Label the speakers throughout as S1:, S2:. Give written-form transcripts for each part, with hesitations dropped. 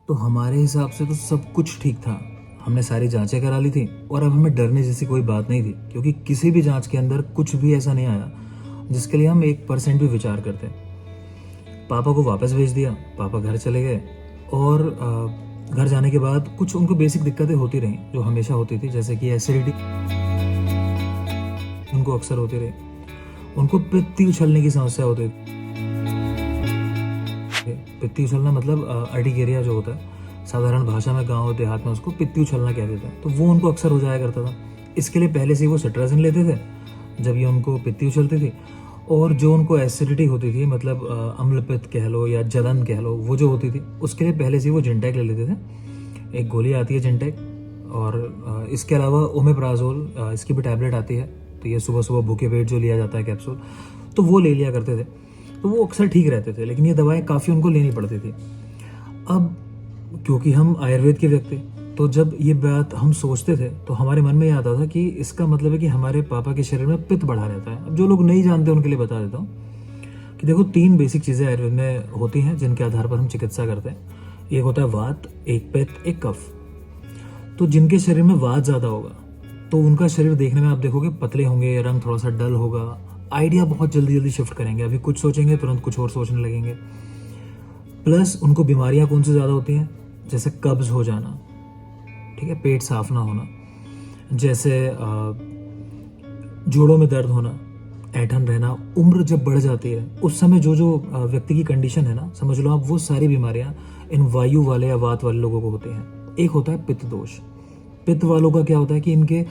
S1: तो हमारे हिसाब से तो सब कुछ ठीक था। हमने सारी जांचें करा ली थी और अब हमें डरने जैसी कोई बात नहीं थी, क्योंकि किसी भी जांच के अंदर कुछ भी ऐसा नहीं आया जिसके लिए हम 1% भी विचार करते। पापा को वापस भेज दिया, पापा घर चले गए। और घर जाने के बाद कुछ उनको बेसिक दिक्कतें होती रहीं जो हमेशा होती थी, जैसे कि एसिडिटी उनको अक्सर होती रही। उनको पित्ती उछलने की समस्या होती थी। पित्ती उछलना मतलब अर्टिकेरिया जो होता है, साधारण भाषा में गांव देहात में उसको पित्ती उछलना कहते थे। तो वो उनको अक्सर हो जाया करता था। इसके लिए पहले से ही वो सिट्राजिन लेते थे जब ये उनको पित्ती उछलती थी। और जो उनको एसिडिटी होती थी, मतलब अम्लपित्त कह लो या जलन कह लो, वो जो होती थी उसके लिए पहले से ही वो जिंटेक ले लेते थे। एक गोली आती है जिंटेक, और इसके अलावा ओमेप्राजोल, इसकी भी टैबलेट आती है। तो ये सुबह सुबह भूखे पेट जो लिया जाता है कैप्सूल, तो वो ले लिया करते थे। तो वो अक्सर ठीक रहते थे, लेकिन ये दवाएं काफ़ी उनको लेनी पड़ती थी। अब क्योंकि हम आयुर्वेद के व्यक्ति, तो जब ये बात हम सोचते थे तो हमारे मन में ये आता था कि इसका मतलब है कि हमारे पापा के शरीर में पित्त बढ़ा रहता है। अब जो लोग नहीं जानते उनके लिए बता देता हूँ कि देखो, 3 बेसिक चीज़ें आयुर्वेद में होती हैं जिनके आधार पर हम चिकित्सा करते हैं। एक होता है वात, एक पित्त, एक कफ। तो जिनके शरीर में वात ज़्यादा होगा तो उनका शरीर देखने में आप देखोगे पतले होंगे, रंग थोड़ा सा डल होगा, आइडिया बहुत जल्दी जल्दी शिफ्ट करेंगे, अभी कुछ सोचेंगे तुरंत कुछ और सोचने लगेंगे। प्लस उनको बीमारियां कौन सी ज़्यादा होती हैं, जैसे कब्ज हो जाना, ठीक है, पेट साफ ना होना, जैसे जोड़ों में दर्द होना, ऐंठन रहना। उम्र जब बढ़ जाती है उस समय जो जो व्यक्ति की कंडीशन है ना, समझ लो आप, वो सारी बीमारियां इन वायु वाले या वात वाले लोगों को होती हैं। एक होता है पित्त दोष। पित्त वालों का क्या होता है कि इनके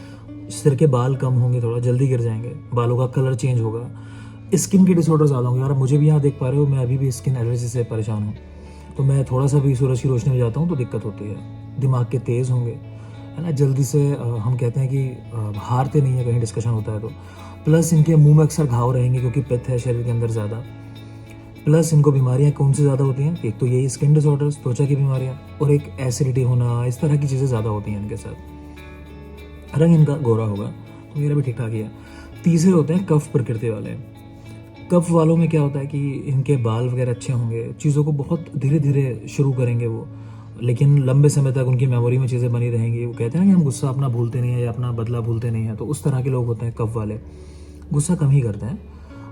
S1: सिर के बाल कम होंगे, थोड़ा जल्दी गिर जाएंगे, बालों का कलर चेंज होगा, स्किन के डिसऑर्डर ज़्यादा होंगे। और मुझे भी यहाँ देख पा रहे हो, मैं अभी भी स्किन एलर्जी से परेशान हूँ। तो मैं थोड़ा सा भी सूरज की रोशनी में जाता हूँ तो दिक्कत होती है। दिमाग के तेज़ होंगे, है ना, जल्दी से हम कहते हैं कि हारते नहीं है कहीं डिस्कशन होता है तो। प्लस इनके मुंह में अक्सर घाव रहेंगे क्योंकि पित्त है शरीर के अंदर ज़्यादा। प्लस इनको बीमारियाँ कौन सी ज़्यादा होती हैं, एक तो यही स्किन डिसऑर्डर्स, त्वचा की बीमारियाँ, और एक एसिडिटी होना, इस तरह की चीज़ें ज़्यादा होती हैं इनके साथ। रंग इनका गोरा होगा, तो मेरा भी ठीक ठाक ही है। तीसरे होते हैं कफ प्रकृति वाले। कफ वालों में क्या होता है कि इनके बाल वगैरह अच्छे होंगे, चीज़ों को बहुत धीरे धीरे शुरू करेंगे वो, लेकिन लंबे समय तक उनकी मेमोरी में चीज़ें बनी रहेंगी। वो कहते हैं ना कि हम गुस्सा अपना भूलते नहीं है या अपना बदला भूलते नहीं है, तो उस तरह के लोग होते हैं कफ वाले। गुस्सा कम ही करते हैं।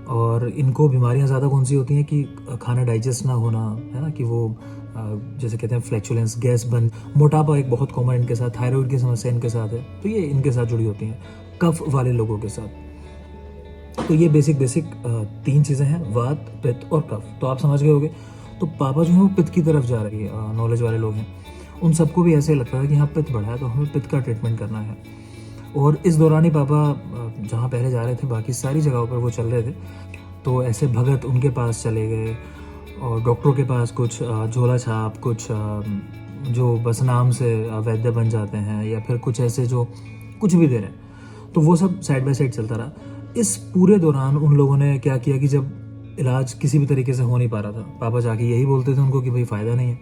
S1: और इनको बीमारियां ज़्यादा कौन सी होती हैं कि खाना डाइजेस्ट ना होना, है ना, कि वो जैसे कहते हैं फ्लैचुलेंस, गैस बन, मोटापा एक बहुत कॉमन इनके साथ, थायराइड की समस्या इनके साथ है, तो ये इनके साथ जुड़ी होती हैं कफ वाले लोगों के साथ। तो ये बेसिक 3 चीज़ें हैं, वात, पित्त और कफ। तो आप समझ गए होंगे। तो पापा जो है वो पित्त की तरफ जा रही है, नॉलेज वाले लोग हैं, उन सबको भी ऐसे लगता है कि हाँ पित्त बढ़ा है तो हमें पित्त का ट्रीटमेंट करना है। और इस दौरान ही पापा जहाँ पहले जा रहे थे बाकी सारी जगहों पर वो चल रहे थे, तो ऐसे भगत उनके पास चले गए और डॉक्टरों के पास, कुछ झोला छाप, कुछ जो बस नाम से वैद्य बन जाते हैं, या फिर कुछ ऐसे जो कुछ भी दे रहे हैं, तो वो सब साइड बाय साइड चलता रहा। इस पूरे दौरान उन लोगों ने क्या किया कि जब इलाज किसी भी तरीके से हो नहीं पा रहा था, पापा जाके यही बोलते थे उनको कि भाई फ़ायदा नहीं है,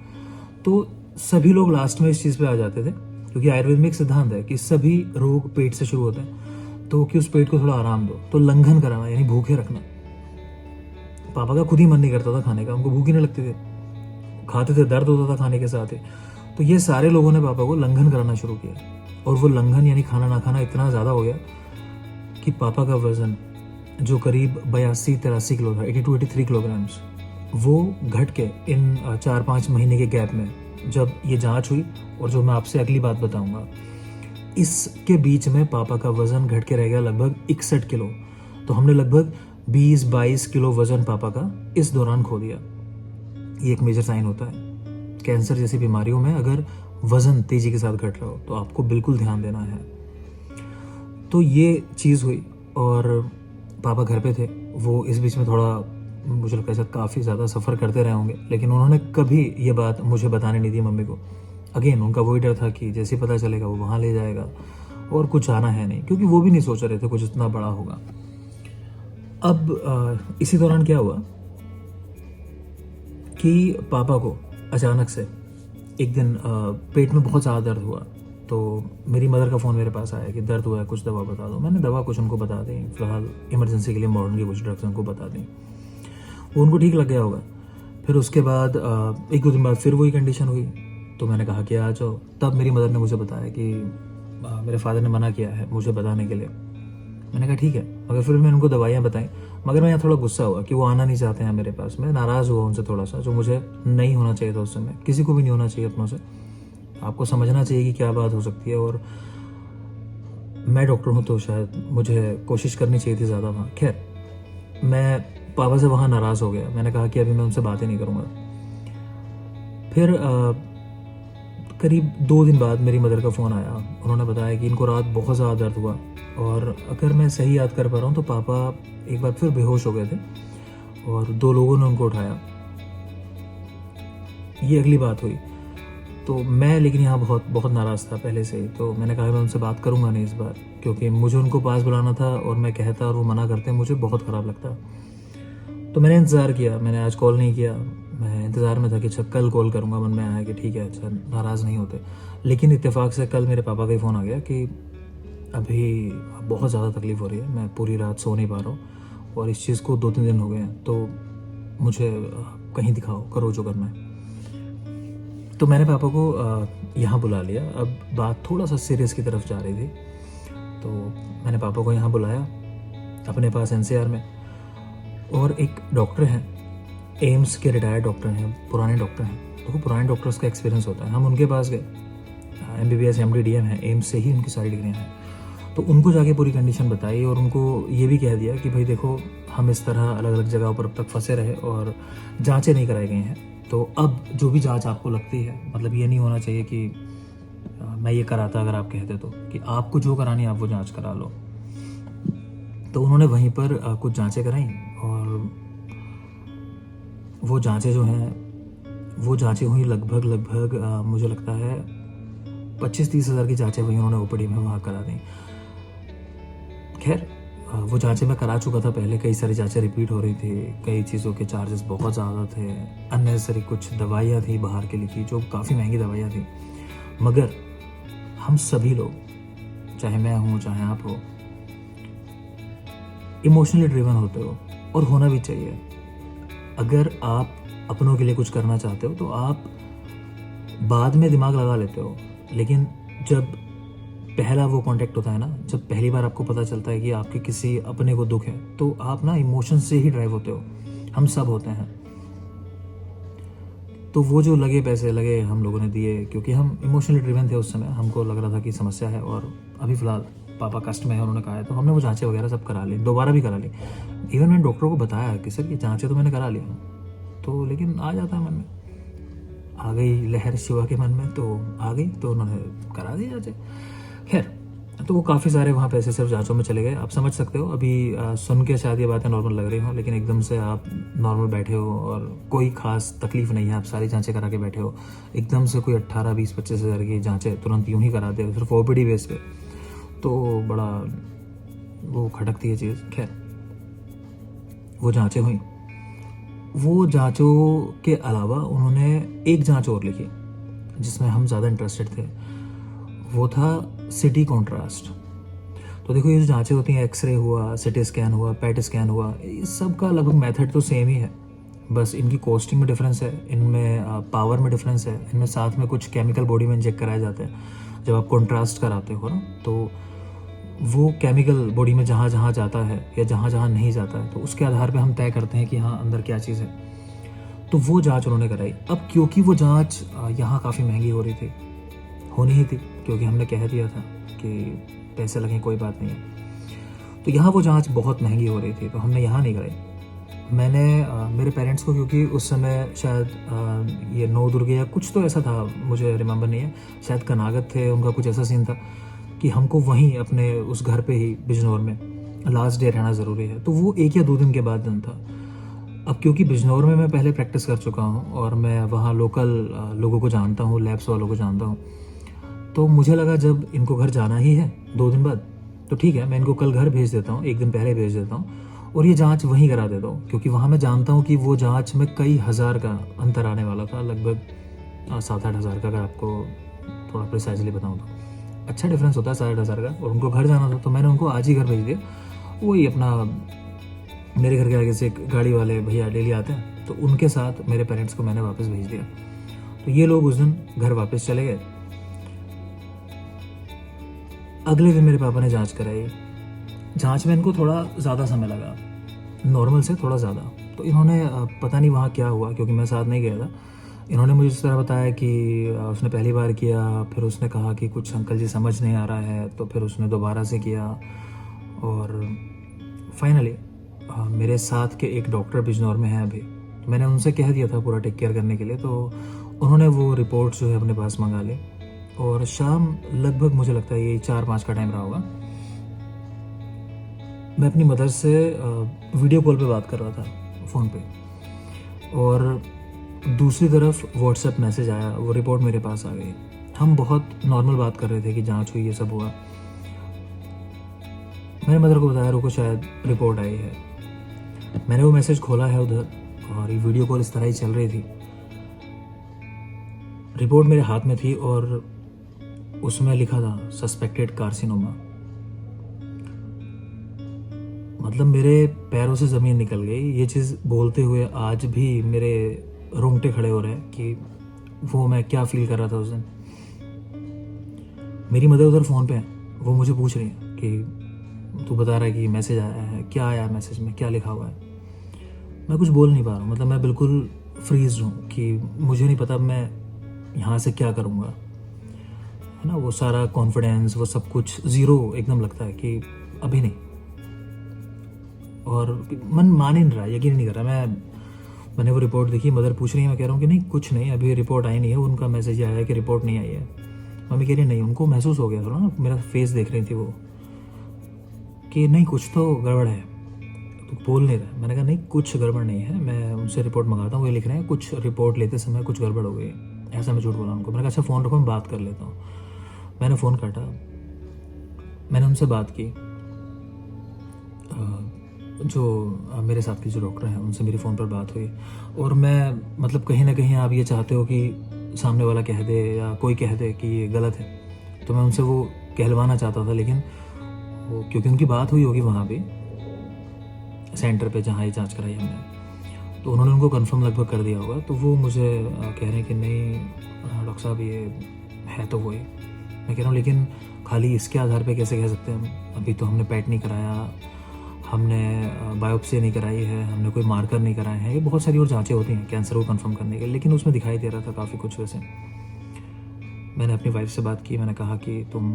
S1: तो सभी लोग लास्ट में इस चीज़ पे आ जाते थे, क्योंकि आयुर्वेद में एक सिद्धांत है कि सभी रोग पेट से शुरू होते हैं, तो कि उस पेट को थोड़ा आराम दो, तो लंघन कराना यानी भूखे रखना। पापा का खुद ही मन नहीं करता था खाने का, उनको भूख ही नहीं लगती थी, खाते थे, दर्द होता था खाने के साथ ही। तो ये सारे लोगों ने पापा को लंघन कराना शुरू किया, और वो लंघन यानी खाना ना खाना इतना ज़्यादा हो गया कि पापा का वजन जो करीब 82-83 किलो था, 82-83 किलोग्राम्स, वो घट के इन 4-5 महीने के गैप में, जब ये जांच हुई और जो मैं आपसे अगली बात बताऊंगा, इसके बीच में पापा का वजन घट के रह गया लगभग 61 किलो। तो हमने लगभग 20-22 किलो वजन पापा का इस दौरान खो दिया। ये एक मेजर साइन होता है कैंसर जैसी बीमारियों में, अगर वजन तेजी के साथ घट रहा हो तो आपको बिल्कुल ध्यान देना है। तो ये चीज़ हुई और पापा घर पे थे। वो इस बीच में थोड़ा, मुझे लगता है काफ़ी ज़्यादा सफ़र करते रहे होंगे, लेकिन उन्होंने कभी ये बात मुझे बताने नहीं दी मम्मी को। अगेन उनका वही डर था कि जैसे ही पता चलेगा वो वहाँ ले जाएगा, और कुछ आना है नहीं, क्योंकि वो भी नहीं सोच रहे थे कुछ इतना बड़ा होगा। अब इसी दौरान क्या हुआ कि पापा को अचानक से एक दिन पेट में बहुत ज़्यादा दर्द हुआ। तो मेरी मदर का फ़ोन मेरे पास आया कि दर्द हुआ है, कुछ दवा बता दो। मैंने दवा कुछ उनको बता दी, फिलहाल इमरजेंसी के लिए मॉडर्न की कुछ ड्रग्स उनको बता दी, वो उनको ठीक लग गया होगा। फिर उसके बाद 1-2 दिन बाद फिर वही कंडीशन हुई, तो मैंने कहा कि आ जाओ। तब मेरी मदर ने मुझे बताया कि मेरे फादर ने मना किया है मुझे बताने के लिए। मैंने कहा ठीक है, मगर फिर मैंने उनको दवाइयाँ बताई। मगर मैं यहाँ थोड़ा गुस्सा हुआ कि वो आना नहीं चाहते हैं मेरे पास। मैं नाराज़ हुआ उनसे थोड़ा सा, जो मुझे नहीं होना चाहिए था उस समय। किसी को भी नहीं होना चाहिए अपनों से। आपको समझना चाहिए कि क्या बात हो सकती है, और मैं डॉक्टर हूँ तो शायद मुझे कोशिश करनी चाहिए थी ज़्यादा वहाँ। खैर, मैं पापा से वहाँ नाराज़ हो गया। मैंने कहा कि अभी मैं उनसे बातें नहीं करूँगा। फिर करीब 2 दिन बाद मेरी मदर का फ़ोन आया। उन्होंने बताया कि इनको रात बहुत ज़्यादा दर्द हुआ, और अगर मैं सही याद कर पा रहा हूँ तो पापा एक बार फिर बेहोश हो गए थे और 2 लोगों ने उनको उठाया। ये अगली बात हुई। तो मैं लेकिन यहाँ बहुत बहुत नाराज़ था पहले से ही। तो मैंने कहा मैं उनसे बात करूँगा नहीं इस बार, क्योंकि मुझे उनको पास बुलाना था और मैं कहता और वो मना करते मुझे बहुत ख़राब लगता। तो मैंने इंतज़ार किया, मैंने आज कॉल नहीं किया। मैं इंतज़ार में था कि अच्छा कल कॉल करूँगा। मन में आया कि ठीक है, अच्छा नाराज़ नहीं होते। लेकिन इत्तेफाक से कल मेरे पापा का ही फ़ोन आ गया कि अभी बहुत ज़्यादा तकलीफ़ हो रही है, मैं पूरी रात सो नहीं पा रहा हूँ और इस चीज़ को 2-3 दिन हो गए हैं, तो मुझे कहीं दिखाओ, करो जो करना है। तो मैंने पापा को यहाँ बुला लिया। अब बात थोड़ा सा सीरियस की तरफ जा रही थी, तो मैंने पापा को यहाँ बुलाया अपने पास NCR में। और एक डॉक्टर हैं, एम्स के रिटायर्ड डॉक्टर हैं, पुराने डॉक्टर हैं। तो वो पुराने डॉक्टर्स का एक्सपीरियंस होता है। हम उनके पास गए। MBBS MD DM है, एम्स से ही उनकी सारी डिग्रियाँ हैं। तो उनको जाके पूरी कंडीशन बताई और उनको ये भी कह दिया कि भाई देखो, हम इस तरह अलग अलग जगह पर अब तक फंसे रहे और जांचें नहीं कराई गई हैं। तो अब जो भी जांच आपको लगती है, मतलब ये नहीं होना चाहिए कि मैं ये कराता अगर आप कहते, तो कि आपको जो करानी है आप वो जांच करा लो। तो उन्होंने वहीं पर कुछ जांचें कराई, और वो जांचें जो हैं वो जांचें हुई लगभग मुझे लगता है 25-30 हज़ार की जांचें हुई उन्होंने OPD में वहाँ करा दी। खैर, वो जांचें मैं करा चुका था पहले। कई सारी जांचें रिपीट हो रही थी, कई चीज़ों के चार्जेस बहुत ज़्यादा थे, अननेसेसरी कुछ दवाइयाँ थी बाहर की लिखी जो काफ़ी महंगी दवाइयाँ थी। मगर हम सभी लोग, चाहे मैं हूँ चाहे आप हो, इमोशनली ड्रिवन होते हो, और होना भी चाहिए। अगर आप अपनों के लिए कुछ करना चाहते हो तो आप बाद में दिमाग लगा लेते हो, लेकिन जब पहला वो कांटेक्ट होता है ना, जब पहली बार आपको पता चलता है कि आपके किसी अपने को दुख है, तो आप ना इमोशन से ही ड्राइव होते हो। हम सब होते हैं। तो वो जो लगे पैसे लगे हम लोगों ने दिए, क्योंकि हम इमोशनली ड्रिवन थे उस समय। हमको लग रहा था कि समस्या है, और अभी फ़िलहाल पापा कष्ट में है, उन्होंने कहा है। तो हमने वो जांचें वगैरह सब करा ली, दोबारा भी करा ली। इवन मैंने डॉक्टर को बताया कि सर ये जांचें तो मैंने करा ली हूँ, तो लेकिन आ जाता है मन में, आ गई लहर शिवा के मन में, तो आ गई, तो उन्होंने करा दी जांचें। खैर, तो वो काफ़ी सारे वहाँ पैसे सिर्फ जांचों में चले गए। आप समझ सकते हो। अभी सुन के शायद ये बातें नॉर्मल लग रही हों, लेकिन एकदम से आप नॉर्मल बैठे हो और कोई खास तकलीफ नहीं है, आप सारी जांचें करा के बैठे हो, एकदम से कोई 18, 20, 25 हज़ार की जांचें तुरंत यूं ही करा दे सिर्फ OPD बेस पे, तो बड़ा वो खटकती है चीज़। खैर, वो जांचें हुई। वो जांचों के अलावा उन्होंने एक जांच और लिखी जिसमें हम ज़्यादा इंटरेस्टेड थे। वो था CT कॉन्ट्रास्ट। तो देखो, ये जो जांचें होती हैं, एक्सरे हुआ, CT स्कैन हुआ, PET स्कैन हुआ, इस सब का लगभग मेथड तो सेम ही है। बस इनकी कॉस्टिंग में डिफरेंस है, इनमें पावर में डिफरेंस है, इनमें साथ में कुछ केमिकल बॉडी में इंजेक्ट कराए जाते हैं। जब आप कॉन्ट्रास्ट कराते हो ना, तो वो केमिकल बॉडी में जहाँ जहाँ जाता है या जहाँ जहाँ नहीं जाता है, तो उसके आधार पे हम तय करते हैं कि हाँ अंदर क्या चीज़ है। तो वो जांच उन्होंने कराई। अब क्योंकि वो जांच यहाँ काफ़ी महंगी हो रही थी, होनी ही थी, क्योंकि हमने कह दिया था कि पैसे लगें कोई बात नहीं है, तो यहाँ वो जांच बहुत महंगी हो रही थी, तो हमने यहाँ नहीं कराई। मैंने मेरे पेरेंट्स को, क्योंकि उस समय शायद ये 9 दुर्गे या कुछ तो ऐसा था, मुझे रिमेंबर नहीं है, शायद कनागत थे, उनका कुछ ऐसा सीन था कि हमको वहीं अपने उस घर पे ही बिजनौर में लास्ट डे रहना ज़रूरी है। तो वो 1 या 2 दिन के बाद दिन था। अब क्योंकि बिजनौर में मैं पहले प्रैक्टिस कर चुका हूँ और मैं वहाँ लोकल लोगों को जानता हूँ, लैब्स वालों को जानता हूँ, तो मुझे लगा जब इनको घर जाना ही है 2 दिन बाद, तो ठीक है, मैं इनको कल घर भेज देता हूँ, 1 दिन पहले भेज देता हूँ और ये जांच वहीं करा देता हूँ, क्योंकि वहाँ मैं जानता हूँ कि वो जांच में कई हज़ार का अंतर आने वाला था, लगभग 7-8 हज़ार का, अगर आपको थोड़ा प्रिसाइजली बताऊँ तो अच्छा डिफरेंस होता है 7-8 हज़ार का। और उनको घर जाना था, तो मैंने उनको आज ही घर भेज दिया। वही अपना मेरे घर के आगे से एक गाड़ी वाले भैया डेली आते हैं, तो उनके साथ मेरे पेरेंट्स को मैंने वापस भेज दिया। तो तो ये लोग उस दिन घर वापस चले गए। अगले दिन मेरे पापा ने जांच कराई। जांच में इनको थोड़ा ज़्यादा समय लगा, नॉर्मल से थोड़ा ज़्यादा। तो इन्होंने पता नहीं वहाँ क्या हुआ, क्योंकि मैं साथ नहीं गया था। इन्होंने मुझे इस तरह बताया कि उसने पहली बार किया, फिर उसने कहा कि कुछ अंकल जी समझ नहीं आ रहा है, तो फिर उसने दोबारा से किया, और फाइनली मेरे साथ के एक डॉक्टर बिजनौर में हैं अभी, तो मैंने उनसे कह दिया था पूरा टेक केयर करने के लिए। तो उन्होंने वो रिपोर्ट जो है अपने पास मंगा ली, और शाम लगभग मुझे लगता है ये 4-5 का टाइम रहा होगा, मैं अपनी मदर से वीडियो कॉल पे बात कर रहा था फ़ोन पे, और दूसरी तरफ व्हाट्सएप मैसेज आया, वो रिपोर्ट मेरे पास आ गई। हम बहुत नॉर्मल बात कर रहे थे कि जांच हुई, ये सब हुआ। मैंने मदर को बताया, रुको शायद रिपोर्ट आई है। मैंने वो मैसेज खोला है उधर, और ये वीडियो कॉल इस तरह ही चल रही थी। रिपोर्ट मेरे हाथ में थी और उसमें लिखा था सस्पेक्टेड कार्सिनोमा। मतलब मेरे पैरों से ज़मीन निकल गई। ये चीज़ बोलते हुए आज भी मेरे रोंगटे खड़े हो रहे हैं कि वो मैं क्या फील कर रहा था उस दिन। मेरी मदर उधर फ़ोन पे है, वो मुझे पूछ रही है कि तू बता रहा है कि मैसेज आया है, क्या आया है मैसेज में, क्या लिखा हुआ है। मैं कुछ बोल नहीं पा रहा हूँ, मतलब मैं बिल्कुल फ्रीज हूँ कि मुझे नहीं पता मैं यहाँ से क्या करूँगा, है ना। वो सारा कॉन्फिडेंस, वो सब कुछ ज़ीरो एकदम लगता है कि अभी नहीं, और मन मान ही नहीं रहा, यकीन नहीं कर रहा। मैंने वो रिपोर्ट देखी, मदर पूछ रही है, मैं कह रहा हूँ कि नहीं कुछ नहीं, अभी रिपोर्ट आई नहीं है। उनका मैसेज आया है कि रिपोर्ट नहीं आई है। मम्मी कह रही नहीं, उनको महसूस हो गया थोड़ा ना, मेरा फेस देख रही थी वो, कि नहीं कुछ तो गड़बड़ है, तो बोल नहीं रहा। मैंने कहा नहीं कुछ गड़बड़ नहीं है, मैं उनसे रिपोर्ट मंगाता हूँ, ये लिख रहे हैं कुछ रिपोर्ट लेते समय कुछ गड़बड़ हो गई, ऐसा मैं झूठ बोला उनको। मैंने कहा अच्छा फ़ोन रखो, मैं बात कर लेता हूँ। मैंने फ़ोन काटा, मैंने उनसे बात की। जो मेरे साथ के जो डॉक्टर हैं उनसे मेरी फ़ोन पर बात हुई, और मैं मतलब कहीं ना कहीं आप ये चाहते हो कि सामने वाला कह दे या कोई कह दे कि ये गलत है, तो मैं उनसे वो कहलवाना चाहता था। लेकिन वो क्योंकि उनकी बात हुई होगी वहाँ पे सेंटर पे जहाँ ये जांच कराई हमने, तो उन्होंने उनको कंफर्म लगभग कर दिया होगा। तो वो मुझे कह रहे हैं कि नहीं डॉक्टर साहब ये है तो वही। मैं कह रहा हूँ लेकिन खाली इसके आधार पे कैसे कह सकते हैं हम, अभी तो हमने पेट नहीं कराया, हमने बायोप्सी नहीं कराई है, हमने कोई मार्कर नहीं कराए हैं। ये बहुत सारी और जांचें होती हैं कैंसर को कंफर्म करने के, लेकिन उसमें दिखाई दे रहा था काफ़ी कुछ वैसे। मैंने अपनी वाइफ से बात की, मैंने कहा कि तुम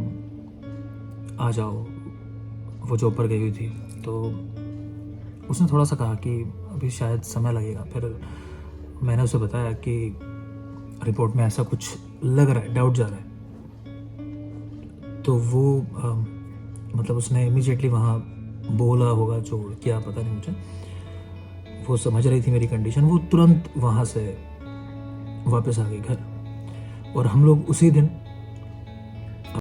S1: आ जाओ, वो जॉब पर गई हुई थी। तो उसने थोड़ा सा कहा कि अभी शायद समय लगेगा। फिर मैंने उसे बताया कि रिपोर्ट में ऐसा कुछ लग रहा है, डाउट जा रहा है। तो वो मतलब उसने इमीडिएटली वहाँ बोला होगा जो क्या पता नहीं मुझे, वो समझ रही थी मेरी कंडीशन, वो तुरंत वहाँ से वापस आ गई घर। और हम लोग उसी दिन